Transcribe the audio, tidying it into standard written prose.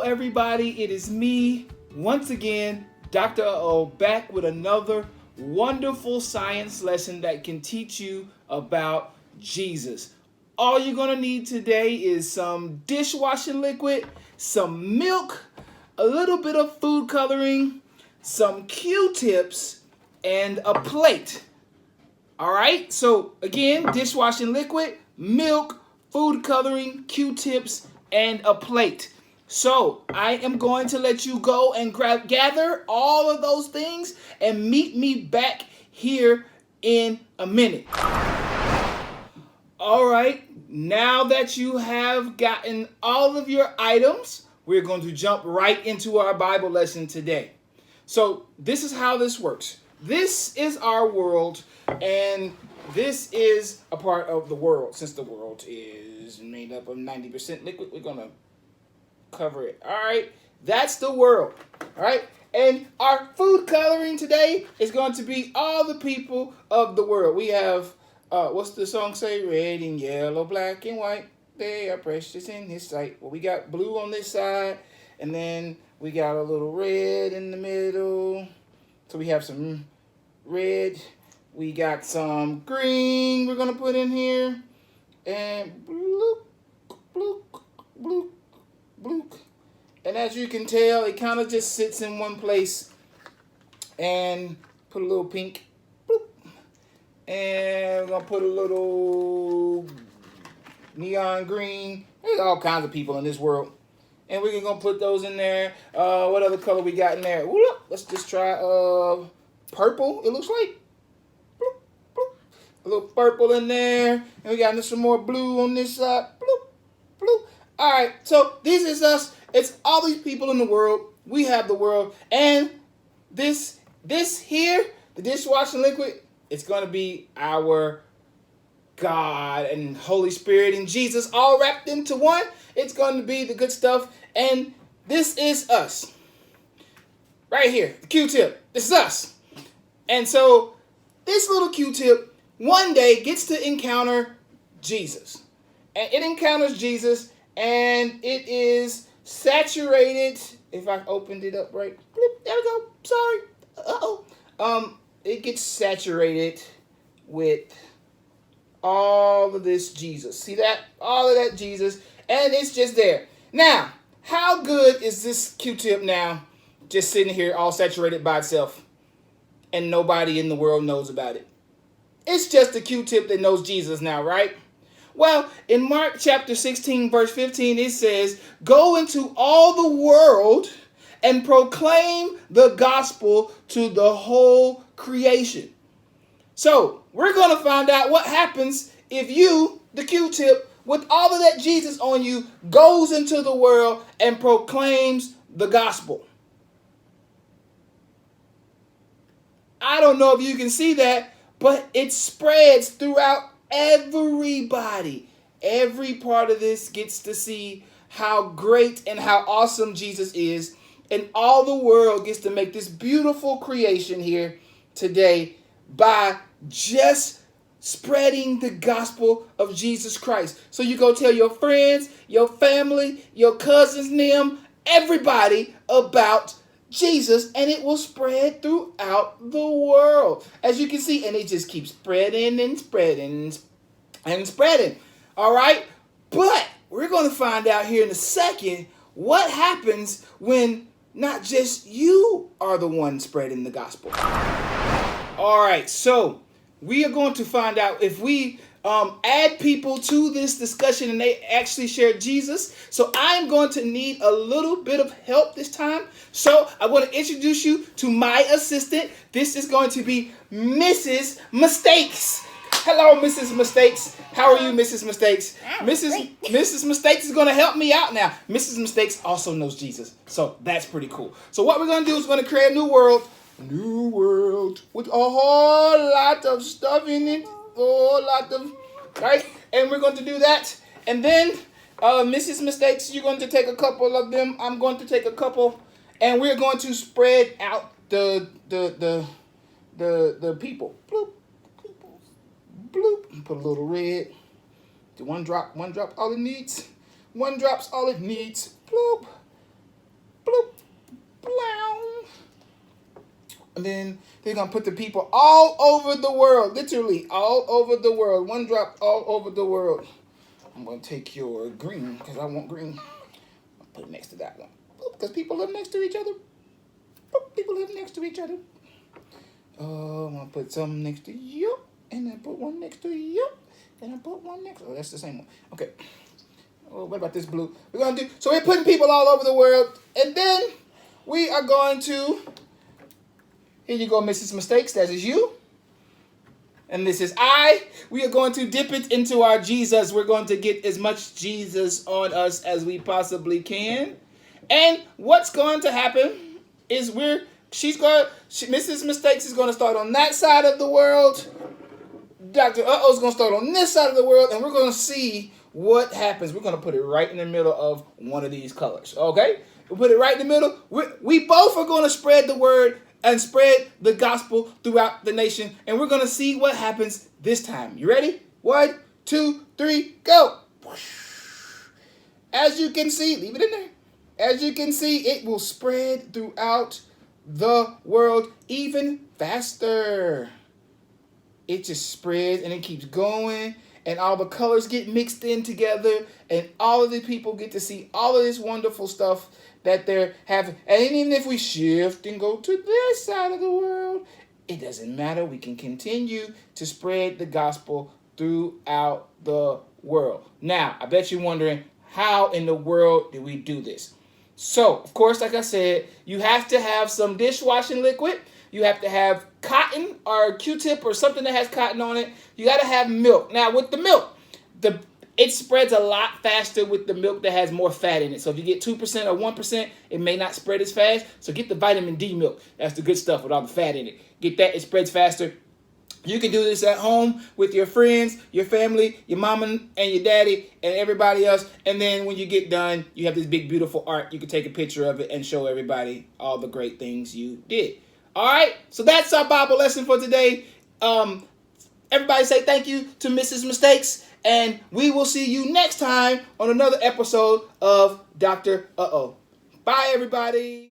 everybody. It is me, once again, Dr. O, back with another wonderful science lesson that can teach you about Jesus. All you're going to need today is some dishwashing liquid, some milk, a little bit of food coloring, some Q-tips, and a plate. All right? So, again, dishwashing liquid, milk, food coloring, Q-tips, and a plate. So, I am going to let you go and gather all of those things and meet me back here in a minute. All right, now that you have gotten all of your items, we're going to jump right into our Bible lesson today. So, this is how this works. This is our world, and this is a part of the world. Since the world is made up of 90% liquid, we're going to cover it. All right, that's the world. All right, and our food coloring today is going to be all the people of the world. We have, what's the song say? Red and yellow, black and white, they are precious in his sight. Well, we got blue on this side, and then we got a little red in the middle. So we have some red. We got some green we're going to put in here. And blue, blue, blue, blue. And as you can tell, it kind of just sits in one place. And put a little pink. Bloop. And we're going to put a little neon green. There's all kinds of people in this world. And we're going to put those in there. What other color we got in there? Let's just try purple, it looks like. Bloop, bloop. A little purple in there. And we got some more blue on this side. Bloop, bloop. All right, so this is us. It's all these people in the world. We have the world. And this here, the dishwashing liquid, it's going to be our God and Holy Spirit and Jesus all wrapped into one. It's going to be the good stuff. And this is us. Right here, the Q-tip. This is us. And so this little Q-tip one day gets to encounter Jesus. And it encounters Jesus, and it is saturated. If I opened it up right, bloop, there we go. Sorry. It gets saturated with all of this Jesus. See that? All of that Jesus. And it's just there. Now, how good is this Q-tip now just sitting here all saturated by itself and nobody in the world knows about it? It's just the Q-tip that knows Jesus now, right? Well, in Mark chapter 16, verse 15, it says, "Go into all the world and proclaim the gospel to the whole creation." So, we're going to find out what happens if you, the Q-tip, with all of that Jesus on you, goes into the world and proclaims the gospel. I don't know if you can see that, but it spreads throughout everybody. Every part of this gets to see how great and how awesome Jesus is, and all the world gets to make this beautiful creation here today by just spreading the gospel of Jesus Christ. So you go tell your friends, your family, your cousins, them, everybody about Jesus, and it will spread throughout the world. As you can see, and it just keeps spreading and spreading and spreading. All right? But we're going to find out here in a second what happens when not just you are the one spreading the gospel. All right, so we are going to find out if we add people to this discussion and they actually share Jesus. So I'm going to need a little bit of help this time. So I want to introduce you to my assistant. This is going to be Mrs. Mistakes. Hello, Mrs. Mistakes. How are you, Mrs. Mistakes? Mrs. Mistakes is going to help me out now. Mrs. Mistakes also knows Jesus. So that's pretty cool. So what we're going to do is we're going to create a new world. New world with a whole lot of stuff in it. Right? And we're going to do that. And then, Mrs. Mistakes, you're going to take a couple of them. I'm going to take a couple. And we're going to spread out the people. Bloop. Bloop. Put a little red. One drop all it needs. One drop's all it needs. Bloop. And then they're going to put the people all over the world. Literally, all over the world. One drop all over the world. I'm going to take your green because I want green. I'll put it next to that one. Because people live next to each other. People live next to each other. I'm going to put some next to you. And I put one next to you. And I put one next. Oh, that's the same one. Okay. Oh, what about this blue? We're going to do. So we're putting people all over the world. And then we are going to. Here you go, Mrs. Mistakes. That is you. And this is I. We are going to dip it into our Jesus. We're going to get as much Jesus on us as we possibly can. And what's going to happen is Mrs. Mistakes is going to start on that side of the world. Dr. Uh-oh is going to start on this side of the world. And we're going to see what happens. We're going to put it right in the middle of one of these colors. Okay? We'll put it right in the middle. We both are going to spread the word and spread the gospel throughout the nation. And we're going to see what happens this time. You ready? 1, 2, 3, go. As you can see, leave it in there. As you can see, it will spread throughout the world even faster. It just spreads and it keeps going. And all the colors get mixed in together. And all of the people get to see all of this wonderful stuff that they're having. And even if we shift and go to this side of the world, it doesn't matter. We can continue to spread the gospel throughout the world. Now, I bet you're wondering, how in the world do we do this? So, of course, like I said, you have to have some dishwashing liquid. You have to have cotton or Q-tip or something that has cotton on it. You got to have milk. Now, with the milk, it spreads a lot faster with the milk that has more fat in it. So if you get 2% or 1%, it may not spread as fast. So get the vitamin D milk. That's the good stuff with all the fat in it. Get that. It spreads faster. You can do this at home with your friends, your family, your mama and your daddy, and everybody else. And then when you get done, you have this big, beautiful art. You can take a picture of it and show everybody all the great things you did. All right? So that's our Bible lesson for today. Everybody say thank you to Mrs. Mistakes. And we will see you next time on another episode of Dr. Uh-oh. Bye, everybody.